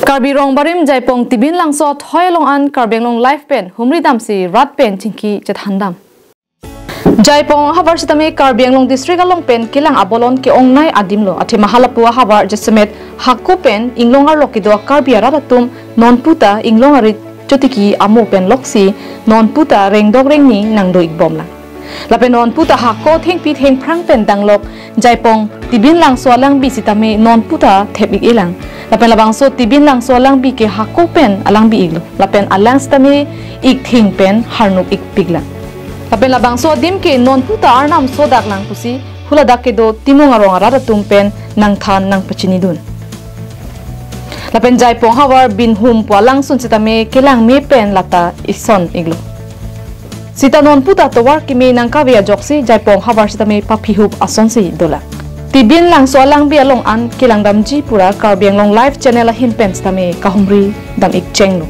Karbi rong barim Jaipong Tibin langso athoi long an karbenglong life pen humri damsi rat pen chingki chethandam. Jaipong habar sitame karbenglong district along pen kilang abolon ke ongnai adimlo athe mahalapua habar jesemet hakko pen inglongar lokido karbiara ratum non puta inglongari chotiki amo pen loksi non puta rengdog rengni nangdo ikbomla. Lapen non puta hakko thengpi theng prang pen danglok Jaipong Tibin langso alang bisitame non puta thepik ilang. Lapen labangso Tibin langso alang bi ke hakko pen alang bi iglo. Lapen alang stame ik thing pen harnuk ik pigla. Lapen labangso dim ke non puta arnam sodak lang pusi huladak ke do timung arong araratum pen nang than nang pachini dun. Lapen Jaipong hawar bin hum pualang sun sitame kelang me pen lata ison iglo. Sita non puta towar kimi nang kavia joksi Jaipong habar sitame papihub asonsi dola. Tibin langso alang bi along an kilang damji pura karbiang long live channel ahin pen sitame kahumri dam ik chenglo.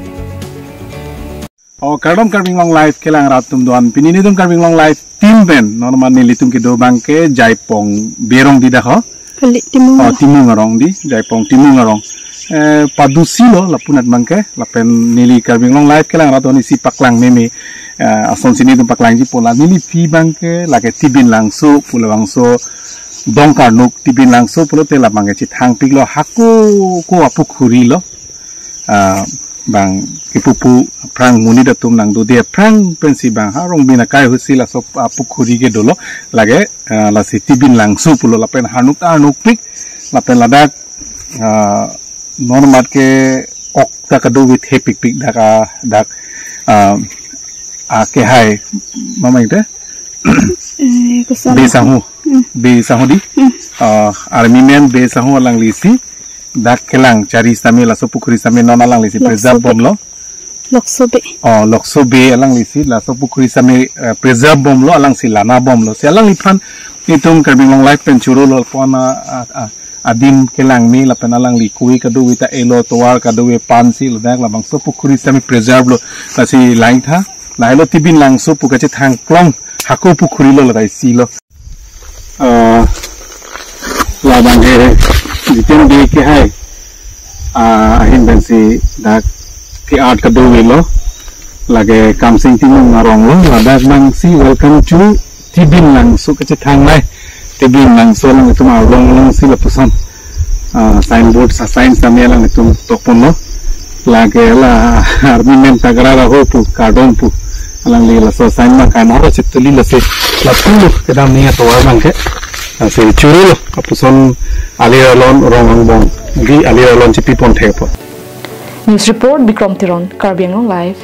Kardom karbing long live kilang ratum doan pinini dum karbing long live tim ben normal ni litum ke do bangke Jaipong berong di dah timung arong di Jaipong timung arong padusi lo lapunat bangke lapen nili karbing long live kilang raton isi paklang meme ason sini dum paklang ji pola nili pi bangke lage tibin langso pula bangso dongkar nuk tibin langso pula tela bangke chit hang piglo haku ko apu khuri lo bang ipupu prang muni datum nang do dia prang pensi bang harong bina kai husila so apu khuri ke dolo lage la si tibin langso pula lapen hanuk anuk pik lapen ladak normal ke ok tak do with hepik pik dak ke hai mama ite besahu di army men besahu alang lisi dak kelang cari stamela so pukuri stamela non alang lisi preserve bom lo loksobe alang lisi la so pukuri stamela preserve bom lo alang silana bom lo si alang lipan itung karbing long life pen churo lo pona adim kelang mi la penalang likui kadu wita elo towar kadu we pansi lo dak la bang so pukuri stamela preserve lo la si lain tha lailo tibin langso pukache thang klong hako pukhuri lo lai silo la bange jitin de ke hai ahin bensi dak ki art ka do lo lage kamsing timung marong lo ladak bang si welcome to tibin langso kache thang lai tibin langso lang itu marong si lapusan signboard sa sign samela lang itu tokpon lo lage la army men tagrara ho pu kadon pu alang li la so sign ma kan haro chituli la se la pulu kedam ni to bang ke se churu lo apuson aliralon rong bong gi aliralon chipi pon thepo. News report Bikram Tiron Karbiang Long Live.